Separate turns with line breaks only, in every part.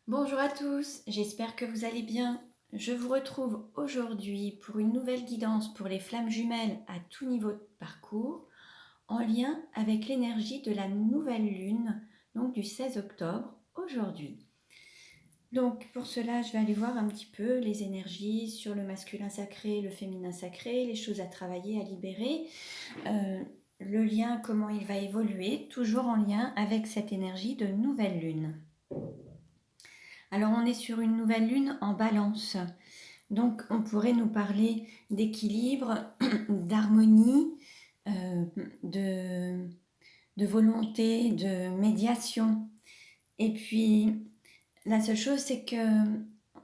Bonjour à tous, j'espère que vous allez bien. Je vous retrouve aujourd'hui pour une nouvelle guidance pour les flammes jumelles à tout niveau de parcours, en lien avec l'énergie de la nouvelle lune, donc du 16 octobre, aujourd'hui. Donc pour cela, je vais aller voir un petit peu les énergies sur le masculin sacré, le féminin sacré, les choses à travailler, à libérer, le lien, comment il va évoluer, toujours en lien avec cette énergie de nouvelle lune. Alors on est sur une nouvelle lune en balance. Donc on pourrait nous parler d'équilibre, d'harmonie, euh, de, de volonté, de médiation. Et puis la seule chose, c'est que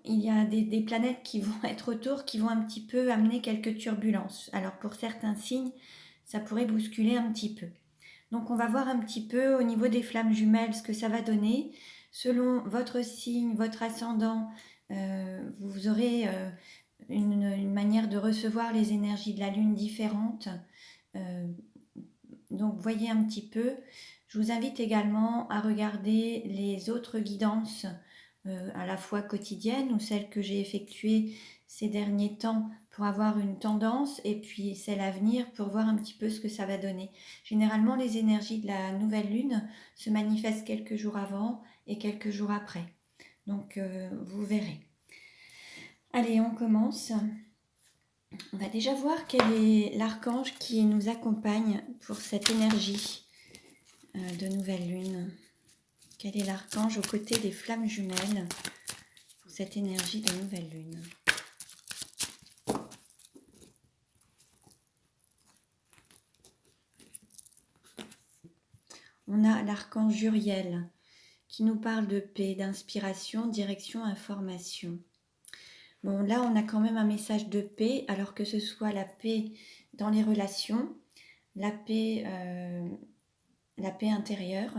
il y a des planètes qui vont être autour, qui vont un petit peu amener quelques turbulences. Alors pour certains signes, ça pourrait bousculer un petit peu. Donc on va voir un petit peu au niveau des flammes jumelles ce que ça va donner. Selon votre signe, votre ascendant, vous aurez une manière de recevoir les énergies de la Lune différente. Euh, donc voyez un petit peu. Je vous invite également à regarder les autres guidances, à la fois quotidiennes ou celles que j'ai effectuées ces derniers temps pour avoir une tendance, et puis celles à venir pour voir un petit peu ce que ça va donner. Généralement, les énergies de la nouvelle lune se manifestent quelques jours avant et quelques jours après. Donc vous verrez. Allez, on commence. On va déjà voir quel est l'archange qui nous accompagne pour cette énergie de nouvelle lune. Quel est l'archange aux côtés des flammes jumelles pour cette énergie de nouvelle lune? On a l'archange Uriel qui nous parle de paix, d'inspiration, direction, information. Bon, là, on a quand même un message de paix, alors que ce soit la paix dans les relations, la paix, la paix intérieure.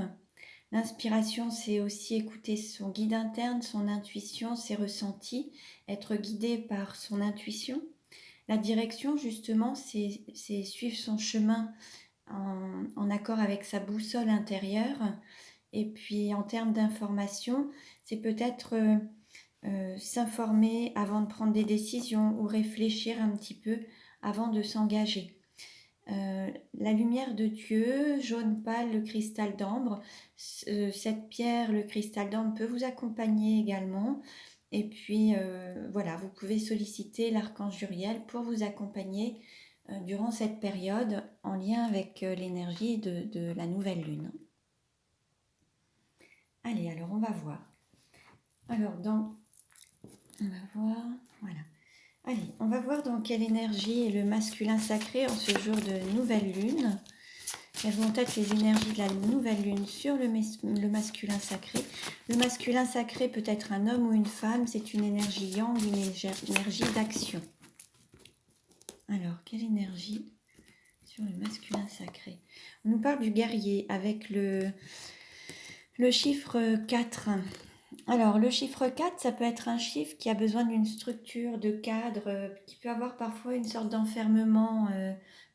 L'inspiration, c'est aussi écouter son guide interne, son intuition, ses ressentis, être guidé par son intuition. La direction, justement, c'est suivre son chemin en accord avec sa boussole intérieure. Et puis, en termes d'information, c'est peut-être s'informer avant de prendre des décisions ou réfléchir un petit peu avant de s'engager. La lumière de Dieu, jaune pâle, le cristal d'ambre. Cette pierre, le cristal d'ambre, peut vous accompagner également. Et puis, voilà, vous pouvez solliciter l'archange Uriel pour vous accompagner durant cette période en lien avec l'énergie de la nouvelle lune. Allez, alors on va voir. Alors, on va voir, voilà. Allez, on va voir dans quelle énergie est le masculin sacré en ce jour de nouvelle lune. Quelles vont être les énergies de la nouvelle lune sur le masculin sacré? Le masculin sacré peut être un homme ou une femme, c'est une énergie yang, une énergie d'action. Alors, quelle énergie sur le masculin sacré? On nous parle du guerrier avec le chiffre 4. Alors, le chiffre 4, ça peut être un chiffre qui a besoin d'une structure, de cadre, qui peut avoir parfois une sorte d'enfermement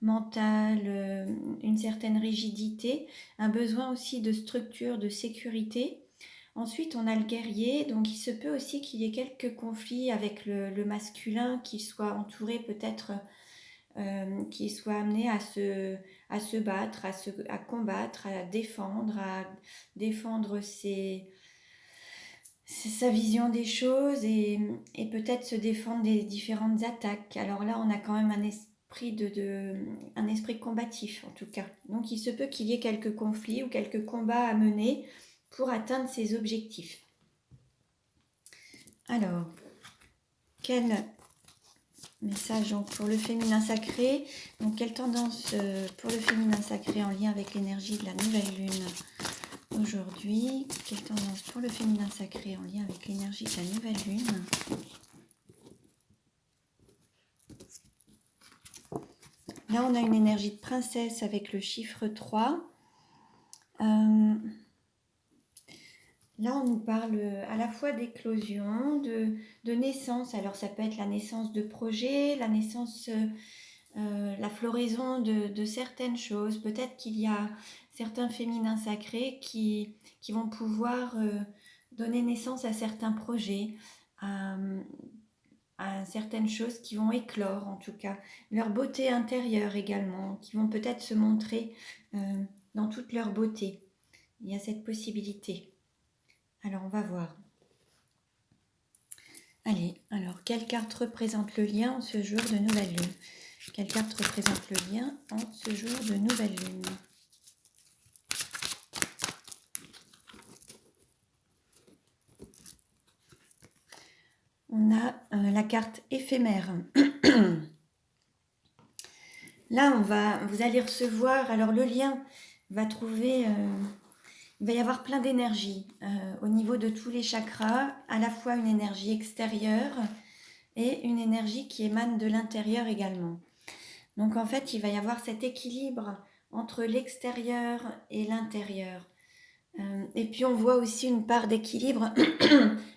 mental, une certaine rigidité, un besoin aussi de structure, de sécurité. Ensuite, on a le guerrier, donc il se peut aussi qu'il y ait quelques conflits avec le masculin, qu'il soit entouré peut-être, qu'il soit amené à se battre, à combattre, à défendre c'est sa vision des choses, et peut-être se défendre des différentes attaques. Alors là, on a quand même un esprit un esprit combatif en tout cas. Donc il se peut qu'il y ait quelques conflits ou quelques combats à mener pour atteindre ses objectifs. Alors, quel message donc pour le féminin sacré? Donc quelle tendance pour le féminin sacré en lien avec l'énergie de la nouvelle lune aujourd'hui? Quelle tendance pour le féminin sacré en lien avec l'énergie de la nouvelle lune? Là, on a une énergie de princesse avec le chiffre 3. Là, on nous parle à la fois d'éclosion, de naissance. Alors, ça peut être la naissance de projets, la naissance, la floraison de certaines choses. Peut-être qu'il y a certains féminins sacrés qui vont pouvoir donner naissance à certains projets, à, à certaines choses qui vont éclore en tout cas, leur beauté intérieure également, qui vont peut-être se montrer dans toute leur beauté. Il y a cette possibilité. Alors on va voir. Allez, alors quelle carte représente le lien en ce jour de nouvelle lune? Quelle carte représente le lien en ce jour de nouvelle lune? On a la carte éphémère. Là, vous allez recevoir, alors le lien va trouver, il va y avoir plein d'énergie au niveau de tous les chakras, à la fois une énergie extérieure et une énergie qui émane de l'intérieur également. Donc en fait, il va y avoir cet équilibre entre l'extérieur et l'intérieur. Et puis on voit aussi une part d'équilibre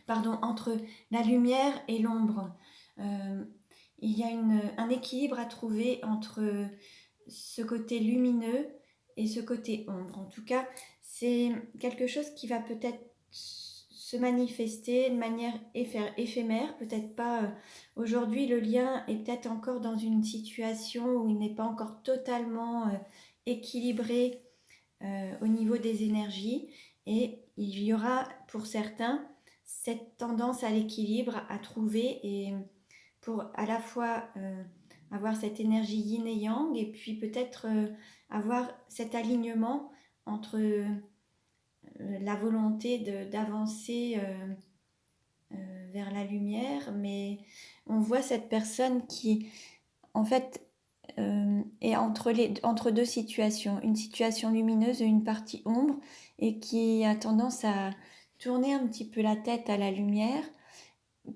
pardon, entre la lumière et l'ombre. Il y a un équilibre à trouver entre ce côté lumineux et ce côté ombre. En tout cas, c'est quelque chose qui va peut-être se manifester de manière éphémère, peut-être pas aujourd'hui. Le lien est peut-être encore dans une situation où il n'est pas encore totalement équilibré au niveau des énergies, et il y aura pour certains cette tendance à l'équilibre à trouver, et pour à la fois avoir cette énergie yin et yang, et puis peut-être avoir cet alignement entre la volonté d'avancer vers la lumière, mais on voit cette personne qui en fait est entre deux situations, une situation lumineuse et une partie ombre, et qui a tendance à tourner un petit peu la tête à la lumière,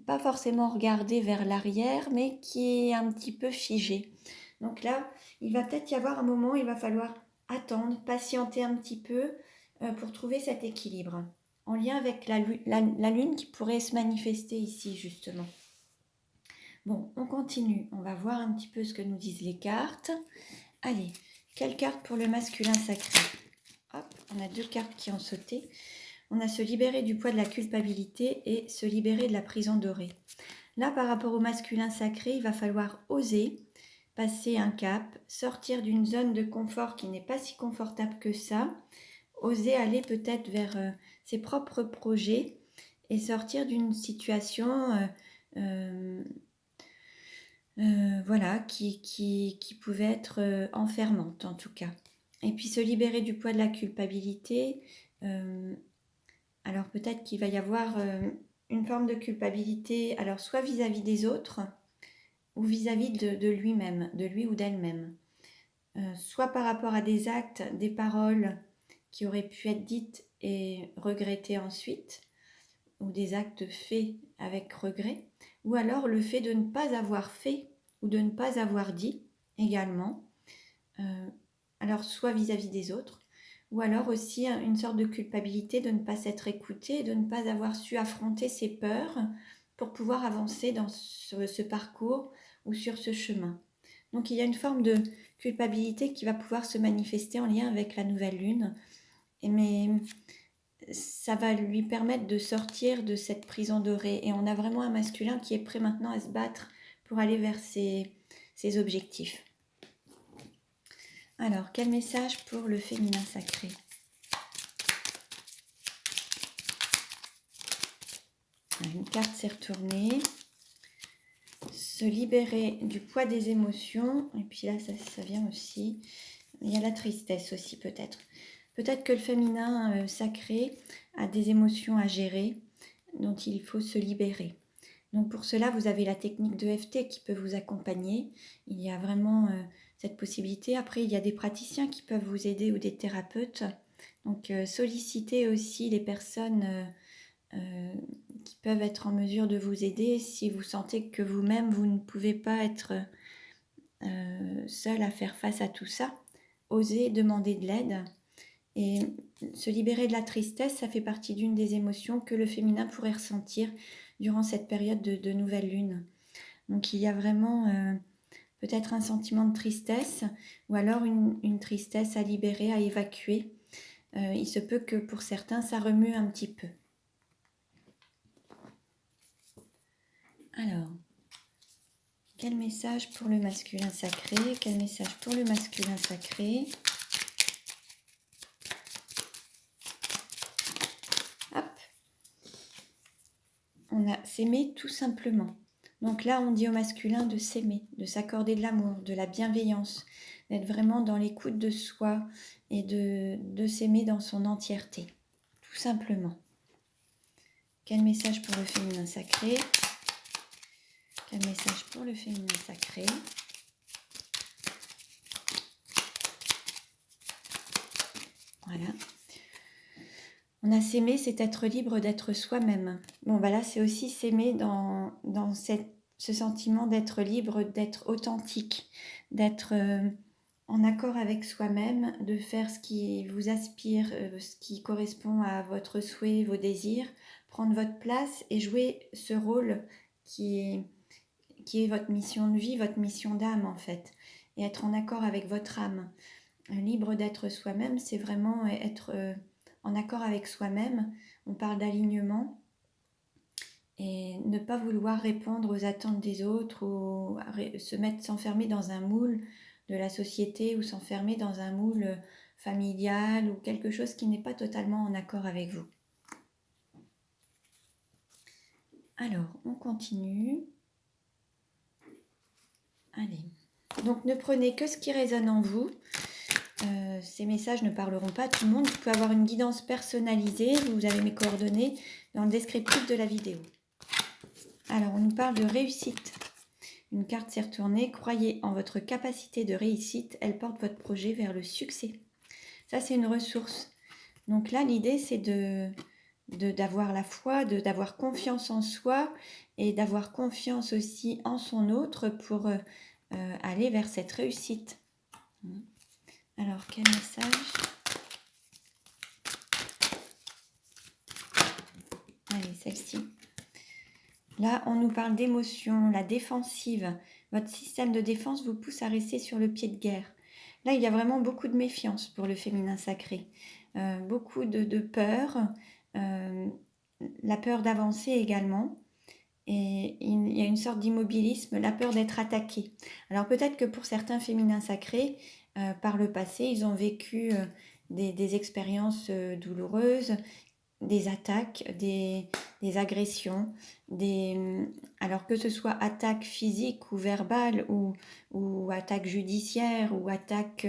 pas forcément regarder vers l'arrière, mais qui est un petit peu figé. Donc là, il va peut-être y avoir un moment où il va falloir attendre, patienter un petit peu pour trouver cet équilibre, en lien avec la lune qui pourrait se manifester ici justement. Bon, on continue. On va voir un petit peu ce que nous disent les cartes. Allez, quelle carte pour le masculin sacré? Hop, on a deux cartes qui ont sauté. On a se libérer du poids de la culpabilité et se libérer de la prison dorée. Là, par rapport au masculin sacré, il va falloir oser passer un cap, sortir d'une zone de confort qui n'est pas si confortable que ça, oser aller peut-être vers ses propres projets et sortir d'une situation voilà, qui pouvait être enfermante en tout cas. Et puis se libérer du poids de la culpabilité. Alors peut-être qu'il va y avoir une forme de culpabilité, alors soit vis-à-vis des autres, ou vis-à-vis de lui-même, de lui ou d'elle-même. Soit par rapport à des actes, des paroles qui auraient pu être dites et regrettées ensuite, ou des actes faits avec regret, ou alors le fait de ne pas avoir fait ou de ne pas avoir dit également, alors soit vis-à-vis des autres, ou alors aussi une sorte de culpabilité de ne pas s'être écouté, de ne pas avoir su affronter ses peurs pour pouvoir avancer dans ce parcours ou sur ce chemin. Donc il y a une forme de culpabilité qui va pouvoir se manifester en lien avec la nouvelle lune, mais ça va lui permettre de sortir de cette prison dorée. Et on a vraiment un masculin qui est prêt maintenant à se battre pour aller vers ses objectifs. Alors, quel message pour le féminin sacré? Une carte s'est retournée. Se libérer du poids des émotions. Et puis là, ça vient aussi. Il y a la tristesse aussi peut-être. Peut-être que le féminin sacré a des émotions à gérer dont il faut se libérer. Donc pour cela, vous avez la technique de d'EFT qui peut vous accompagner. Il y a vraiment cette possibilité. Après, il y a des praticiens qui peuvent vous aider ou des thérapeutes. Donc sollicitez aussi les personnes qui peuvent être en mesure de vous aider si vous sentez que vous-même, vous ne pouvez pas être seul à faire face à tout ça. Osez demander de l'aide. Et se libérer de la tristesse, ça fait partie d'une des émotions que le féminin pourrait ressentir durant cette période de nouvelle lune. Donc il y a vraiment peut-être un sentiment de tristesse, ou alors une tristesse à libérer, à évacuer. Il se peut que pour certains, ça remue un petit peu. Alors, quel message pour le masculin sacré? Quel message pour le masculin sacré? Hop. On a s'aimer tout simplement. Donc là, on dit au masculin de s'aimer, de s'accorder de l'amour, de la bienveillance, d'être vraiment dans l'écoute de soi et de s'aimer dans son entièreté, tout simplement. Quel message pour le féminin sacré? Quel message pour le féminin sacré? Voilà. On a s'aimer, c'est être libre d'être soi-même. Bon, bah là, c'est aussi s'aimer dans ce sentiment d'être libre, d'être authentique, d'être en accord avec soi-même, de faire ce qui vous aspire, ce qui correspond à votre souhait, vos désirs, prendre votre place et jouer ce rôle qui est votre mission de vie, votre mission d'âme en fait, et être en accord avec votre âme. Libre d'être soi-même, c'est vraiment être en accord avec soi-même. On parle d'alignement et ne pas vouloir répondre aux attentes des autres ou s'enfermer dans un moule de la société ou s'enfermer dans un moule familial ou quelque chose qui n'est pas totalement en accord avec vous. Alors, on continue. Allez. Donc, ne prenez que ce qui résonne en vous. Ces messages ne parleront pas à tout le monde. Vous pouvez avoir une guidance personnalisée. Vous avez mes coordonnées dans le descriptif de la vidéo. Alors, on nous parle de réussite. Une carte s'est retournée. Croyez en votre capacité de réussite. Elle porte votre projet vers le succès. Ça, c'est une ressource. Donc là, l'idée, c'est d'avoir la foi, d'avoir confiance en soi et d'avoir confiance aussi en son autre pour aller vers cette réussite. Alors, quel message? Allez, celle-ci. Là, on nous parle d'émotion, la défensive. Votre système de défense vous pousse à rester sur le pied de guerre. Là, il y a vraiment beaucoup de méfiance pour le féminin sacré. Beaucoup de peur, la peur d'avancer également. Et il y a une sorte d'immobilisme, la peur d'être attaqué. Alors peut-être que pour certains féminins sacrés, par le passé, ils ont vécu des expériences douloureuses, des attaques, des agressions, alors que ce soit attaques physiques ou verbales ou attaques judiciaires ou attaques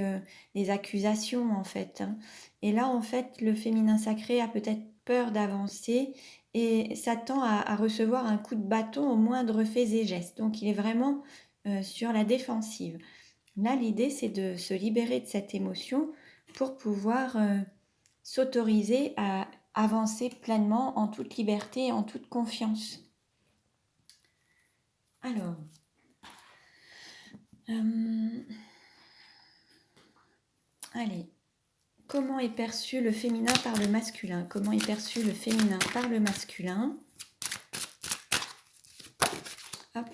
des accusations en fait. Hein. Et là en fait le féminin sacré a peut-être peur d'avancer et s'attend à recevoir un coup de bâton au moindre fait et geste. Donc il est vraiment sur la défensive. Là l'idée c'est de se libérer de cette émotion pour pouvoir s'autoriser à avancer pleinement en toute liberté et en toute confiance. Alors, allez, comment est perçu le féminin par le masculin? Comment est perçu le féminin par le masculin? Hop.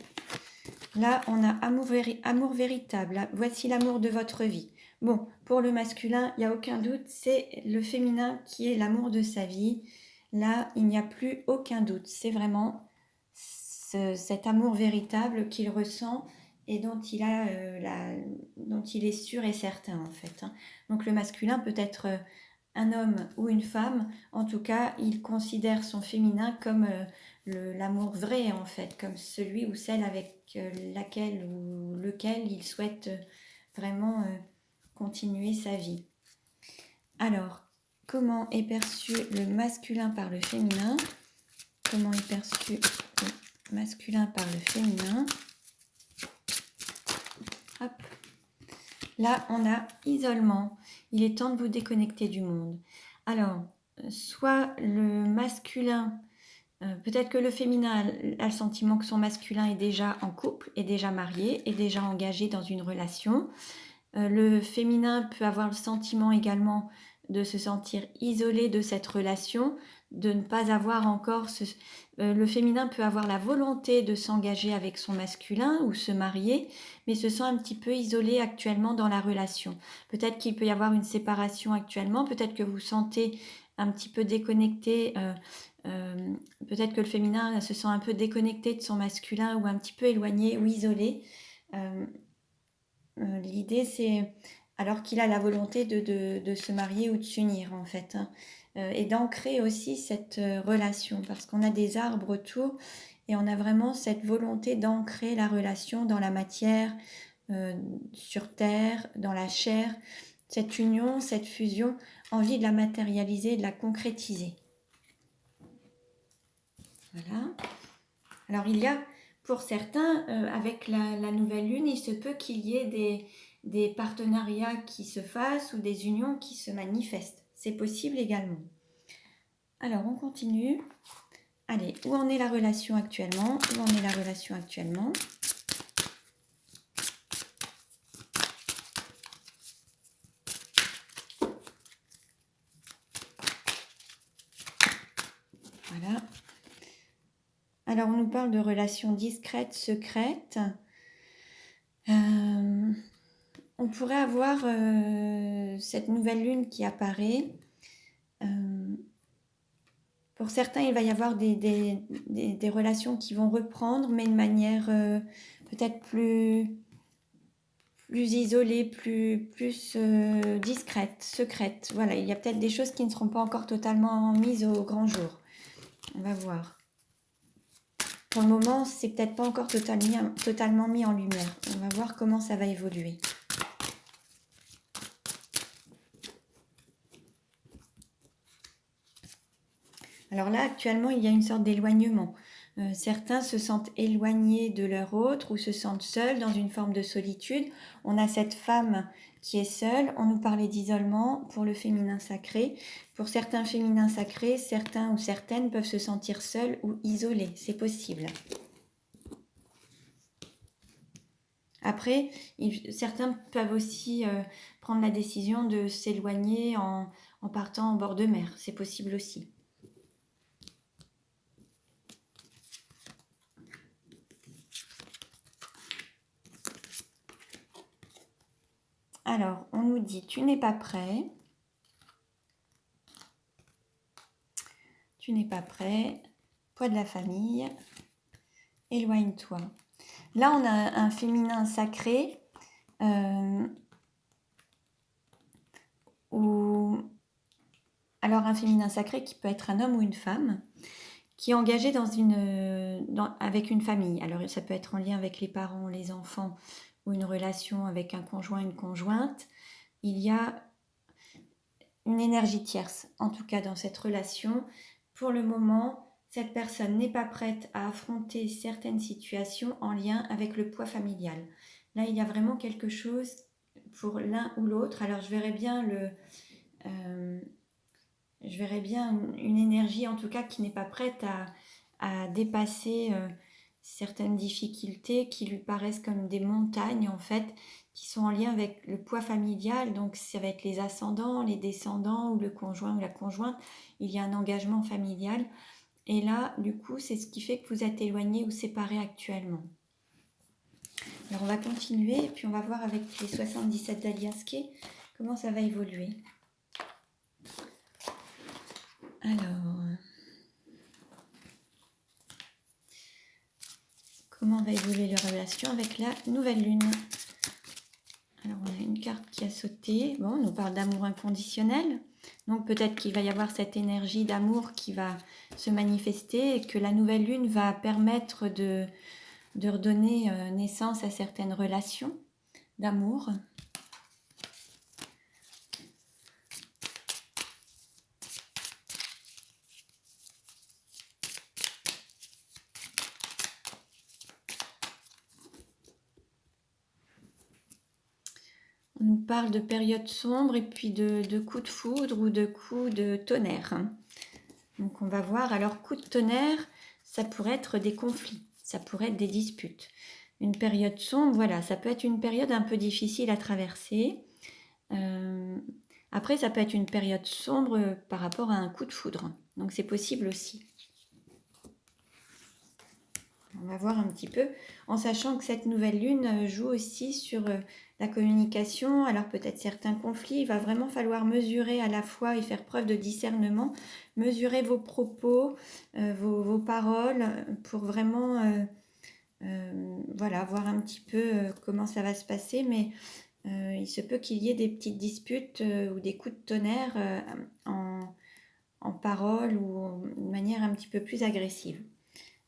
Là, on a amour véritable. Voici l'amour de votre vie. Bon, pour le masculin, il n'y a aucun doute, c'est le féminin qui est l'amour de sa vie. Là, il n'y a plus aucun doute. C'est vraiment cet amour véritable qu'il ressent et dont il est sûr et certain en fait. Hein. Donc le masculin peut être un homme ou une femme. En tout cas, il considère son féminin comme l'amour vrai en fait, comme celui ou celle avec laquelle ou lequel il souhaite vraiment continuer sa vie. Alors, comment est perçu le masculin par le féminin? Comment est perçu le masculin par le féminin? Hop. Là, on a isolement. Il est temps de vous déconnecter du monde. Alors, soit le masculin, peut-être que le féminin a le sentiment que son masculin est déjà en couple, est déjà marié, est déjà engagé dans une relation. Le féminin peut avoir le sentiment également de se sentir isolé de cette relation, de ne pas avoir encore le féminin peut avoir la volonté de s'engager avec son masculin ou se marier, mais se sent un petit peu isolé actuellement dans la relation. Peut-être qu'il peut y avoir une séparation actuellement, peut-être que vous sentez un petit peu déconnecté Peut-être que le féminin se sent un peu déconnecté de son masculin ou un petit peu éloigné ou isolé. L'idée, c'est, alors qu'il a la volonté de se marier ou de s'unir, en fait, hein, et d'ancrer aussi cette relation, parce qu'on a des arbres autour, et on a vraiment cette volonté d'ancrer la relation dans la matière, sur terre, dans la chair, cette union, cette fusion, envie de la matérialiser, de la concrétiser. Voilà. Alors il y a, pour certains, avec la nouvelle lune, il se peut qu'il y ait des partenariats qui se fassent ou des unions qui se manifestent. C'est possible également. Alors on continue. Allez, où en est la relation actuellement? Où en est la relation actuellement? Voilà. Alors on nous parle de relations discrètes, secrètes. On pourrait avoir cette nouvelle lune qui apparaît. Pour certains, il va y avoir des relations qui vont reprendre, mais de manière peut-être plus isolée, plus discrète, secrète. Voilà, il y a peut-être des choses qui ne seront pas encore totalement mises au grand jour. On va voir. Pour le moment, c'est peut-être pas encore totalement mis en lumière. On va voir comment ça va évoluer. Alors là, actuellement, il y a une sorte d'éloignement. Certains se sentent éloignés de leur autre ou se sentent seuls dans une forme de solitude. On a cette femme qui est seule. On nous parlait d'isolement pour le féminin sacré. Pour certains féminins sacrés, certains ou certaines peuvent se sentir seuls ou isolés. C'est possible. Après, certains peuvent aussi prendre la décision de s'éloigner en partant en bord de mer. C'est possible aussi. Alors, on nous dit, tu n'es pas prêt. Tu n'es pas prêt. Poids de la famille. Éloigne-toi. Là, on a un féminin sacré. Alors, un féminin sacré qui peut être un homme ou une femme, qui est engagé avec une famille. Alors, ça peut être en lien avec les parents, les enfants, ou une relation avec un conjoint, une conjointe. Il y a une énergie tierce, en tout cas dans cette relation. Pour le moment, cette personne n'est pas prête à affronter certaines situations en lien avec le poids familial. Là, il y a vraiment quelque chose pour l'un ou l'autre. Alors, je verrais bien une énergie, en tout cas, qui n'est pas prête à dépasser certaines difficultés qui lui paraissent comme des montagnes, en fait, qui sont en lien avec le poids familial. Donc, ça va être les ascendants, les descendants, ou le conjoint ou la conjointe. Il y a un engagement familial. Et là, du coup, c'est ce qui fait que vous êtes éloignés ou séparés actuellement. Alors, on va continuer et puis on va voir avec les 77 d'Aliaske comment ça va évoluer. Alors, comment va évoluer leur relation avec la nouvelle lune? Alors, on a une carte qui a sauté. Bon, on nous parle d'amour inconditionnel. Donc, peut-être qu'il va y avoir cette énergie d'amour qui va se manifester et que la nouvelle lune va permettre de redonner naissance à certaines relations d'amour. On nous parle de périodes sombres et puis de coups de foudre ou de coups de tonnerre. Donc on va voir, alors coups de tonnerre, ça pourrait être des conflits, ça pourrait être des disputes. Une période sombre, voilà, ça peut être une période un peu difficile à traverser. Après, ça peut être une période sombre par rapport à un coup de foudre. Donc c'est possible aussi. On va voir un petit peu, en sachant que cette nouvelle lune joue aussi sur la communication. Alors peut-être certains conflits, il va vraiment falloir mesurer à la fois et faire preuve de discernement, mesurer vos propos, vos paroles, pour vraiment voilà, voir un petit peu comment ça va se passer. Mais il se peut qu'il y ait des petites disputes ou des coups de tonnerre en parole ou de manière un petit peu plus agressive.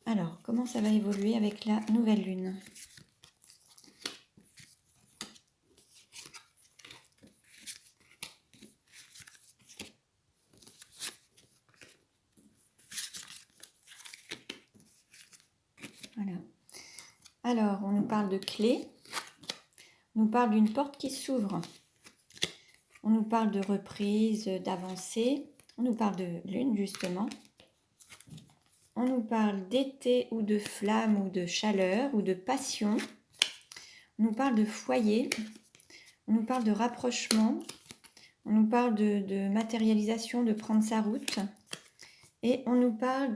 Alors, comment ça va évoluer avec la nouvelle lune? Voilà. Alors, on nous parle de clé, on nous parle d'une porte qui s'ouvre, on nous parle de reprise, d'avancée, on nous parle de lune justement, on nous parle d'été ou de flamme ou de chaleur ou de passion, on nous parle de foyer, on nous parle de rapprochement, on nous parle de matérialisation, de prendre sa route, et on nous parle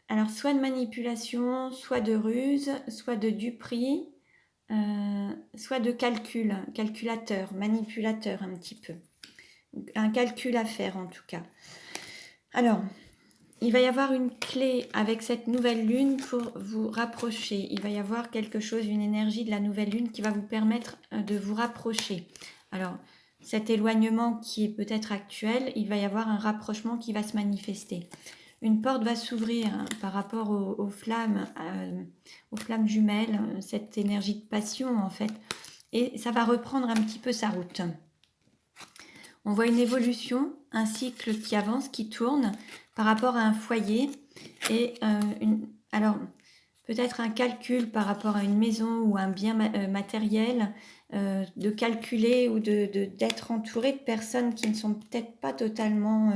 alors soit de manipulation, soit de ruse, soit de duperie, soit de calcul, calculateur, manipulateur un petit peu. Un calcul à faire en tout cas. Alors, il va y avoir une clé avec cette nouvelle lune pour vous rapprocher. Il va y avoir quelque chose, une énergie de la nouvelle lune qui va vous permettre de vous rapprocher. Alors, cet éloignement qui est peut-être actuel, il va y avoir un rapprochement qui va se manifester. Une porte va s'ouvrir par rapport aux flammes jumelles, cette énergie de passion en fait, et ça va reprendre un petit peu sa route. On voit une évolution, un cycle qui avance, qui tourne par rapport à un foyer et alors peut-être un calcul par rapport à une maison ou un bien matériel, de calculer ou d'être entouré de personnes qui ne sont peut-être pas totalement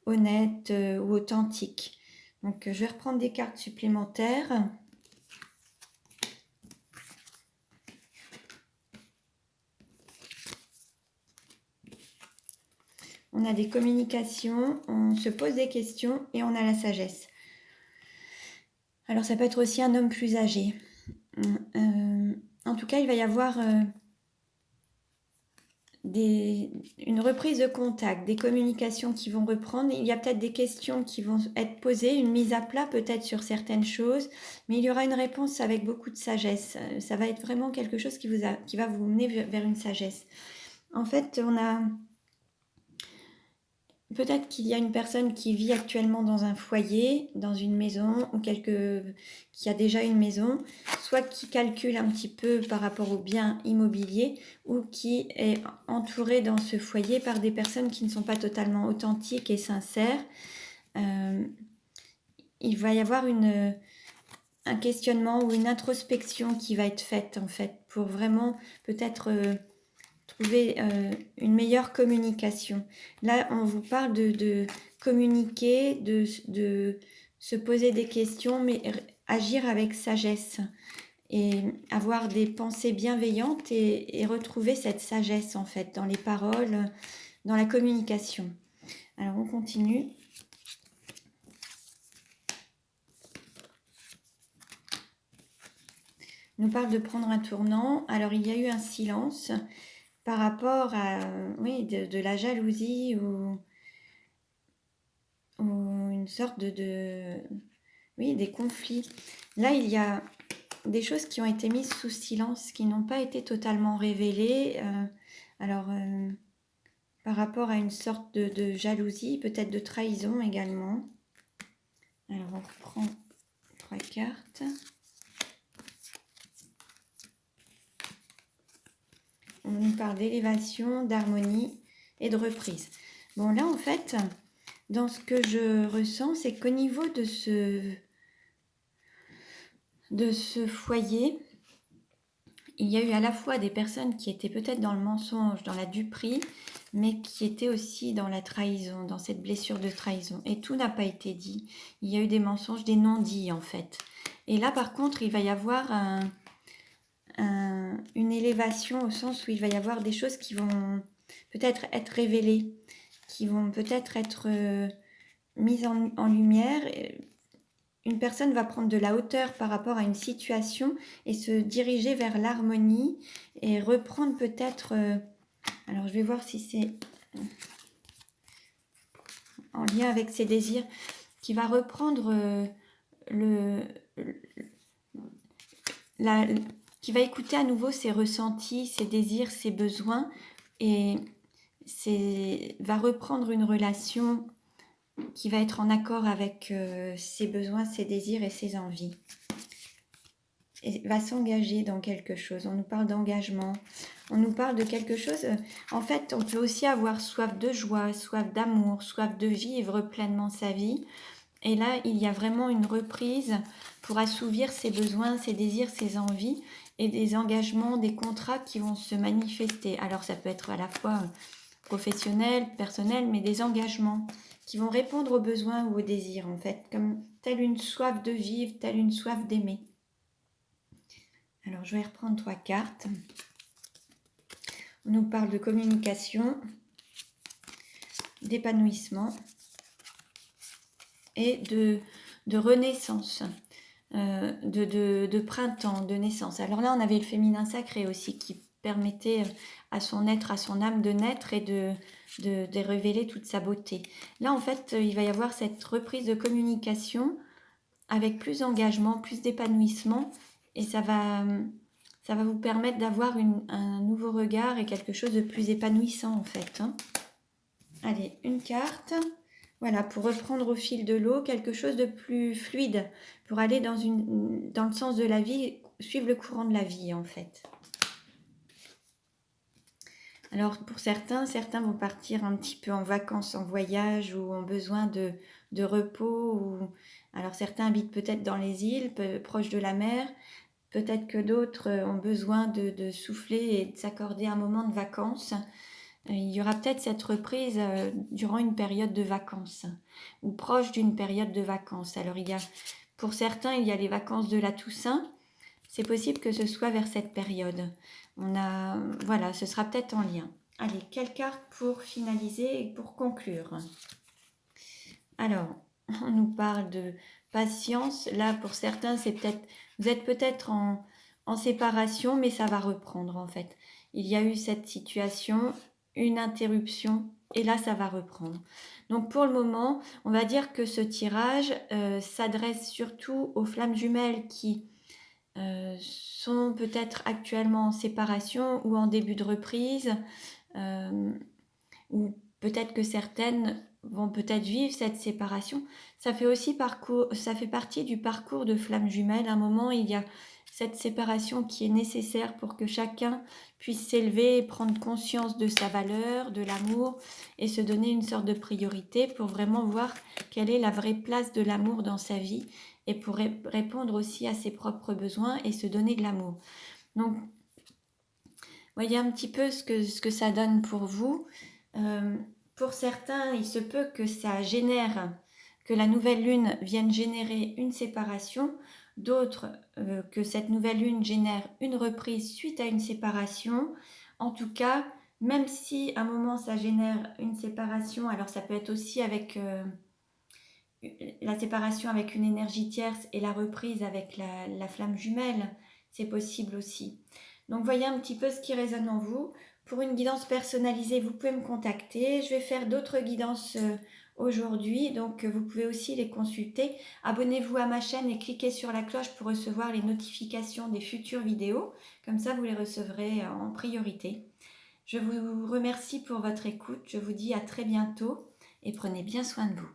honnêtes ou authentiques. Donc je vais reprendre des cartes supplémentaires. On a des communications, on se pose des questions et on a la sagesse. Alors ça peut être aussi un homme plus âgé. En tout cas, il va y avoir une reprise de contact, des communications qui vont reprendre. Il y a peut-être des questions qui vont être posées, une mise à plat peut-être sur certaines choses, mais il y aura une réponse avec beaucoup de sagesse. Ça va être vraiment quelque chose qui va vous mener vers une sagesse. En fait, on a... Peut-être qu'il y a une personne qui vit actuellement dans un foyer, dans une maison, ou qui a déjà une maison, soit qui calcule un petit peu par rapport au bien immobilier, ou qui est entouré dans ce foyer par des personnes qui ne sont pas totalement authentiques et sincères. Il va y avoir un questionnement ou une introspection qui va être faite, en fait, pour vraiment peut-être... trouver une meilleure communication. Là, on vous parle de communiquer, de se poser des questions, mais agir avec sagesse et avoir des pensées bienveillantes et retrouver cette sagesse, en fait, dans les paroles, dans la communication. Alors, on continue. On nous parle de prendre un tournant. Alors, il y a eu un silence par rapport à de la jalousie ou une sorte des conflits. Là, il y a des choses qui ont été mises sous silence, qui n'ont pas été totalement révélées. Par rapport à une sorte de jalousie, peut-être de trahison également. Alors, on reprend 3 cartes. On nous parle d'élévation, d'harmonie et de reprise. Bon, là, en fait, dans ce que je ressens, c'est qu'au niveau de ce foyer, il y a eu à la fois des personnes qui étaient peut-être dans le mensonge, dans la duperie, mais qui étaient aussi dans la trahison, dans cette blessure de trahison. Et tout n'a pas été dit. Il y a eu des mensonges, des non-dits, en fait. Et là, par contre, il va y avoir une élévation au sens où il va y avoir des choses qui vont peut-être être révélées, qui vont peut-être être mise en lumière. Une personne va prendre de la hauteur par rapport à une situation et se diriger vers l'harmonie et reprendre peut-être... alors je vais voir si c'est en lien avec ses désirs, qui va reprendre qui va écouter à nouveau ses ressentis, ses désirs, ses besoins et va reprendre une relation qui va être en accord avec ses besoins, ses désirs et ses envies. Et va s'engager dans quelque chose. On nous parle d'engagement, on nous parle de quelque chose. En fait, on peut aussi avoir soif de joie, soif d'amour, soif de vivre pleinement sa vie. Et là, il y a vraiment une reprise pour assouvir ses besoins, ses désirs, ses envies et des engagements, des contrats qui vont se manifester. Alors, ça peut être à la fois professionnel, personnel, mais des engagements qui vont répondre aux besoins ou aux désirs, en fait, comme telle une soif de vivre, telle une soif d'aimer. Alors, je vais reprendre 3 cartes. On nous parle de communication, d'épanouissement et de renaissance, de printemps, de naissance. Alors là, on avait le féminin sacré aussi qui permettait à son être, à son âme de naître et de révéler toute sa beauté. Là, en fait, il va y avoir cette reprise de communication avec plus d'engagement, plus d'épanouissement et ça va vous permettre d'avoir un nouveau regard et quelque chose de plus épanouissant en fait. Allez, une carte. Voilà, pour reprendre au fil de l'eau, quelque chose de plus fluide, pour aller dans le sens de la vie, suivre le courant de la vie en fait. Alors pour certains vont partir un petit peu en vacances, en voyage ou ont besoin de repos. Alors certains habitent peut-être dans les îles, proches de la mer. Peut-être que d'autres ont besoin de souffler et de s'accorder un moment de vacances. Il y aura peut-être cette reprise durant une période de vacances ou proche d'une période de vacances. Alors pour certains, il y a les vacances de la Toussaint. C'est possible que ce soit vers cette période. Voilà, ce sera peut-être en lien. Allez, quelle carte pour finaliser et pour conclure? Alors, on nous parle de patience. Là, pour certains, vous êtes peut-être en séparation, mais ça va reprendre en fait. Il y a eu cette situation, une interruption, et là, ça va reprendre. Donc, pour le moment, on va dire que ce tirage s'adresse surtout aux flammes jumelles qui sont peut-être actuellement en séparation ou en début de reprise, ou peut-être que certaines vont peut-être vivre cette séparation. Ça fait partie du parcours de flammes jumelles. À un moment, il y a cette séparation qui est nécessaire pour que chacun puisse s'élever et prendre conscience de sa valeur, de l'amour et se donner une sorte de priorité pour vraiment voir quelle est la vraie place de l'amour dans sa vie et pour répondre aussi à ses propres besoins et se donner de l'amour. Donc, voyez un petit peu ce que ça donne pour vous. Pour certains, il se peut que ça génère, que la nouvelle lune vienne générer une séparation, d'autres que cette nouvelle lune génère une reprise suite à une séparation. En tout cas, même si à un moment ça génère une séparation, alors ça peut être aussi avec la séparation avec une énergie tierce et la reprise avec la flamme jumelle, c'est possible aussi. Donc voyez un petit peu ce qui résonne en vous. Pour une guidance personnalisée, vous pouvez me contacter. Je vais faire d'autres guidances aujourd'hui, donc vous pouvez aussi les consulter. Abonnez-vous à ma chaîne et cliquez sur la cloche pour recevoir les notifications des futures vidéos. Comme ça, vous les recevrez en priorité. Je vous remercie pour votre écoute. Je vous dis à très bientôt et prenez bien soin de vous.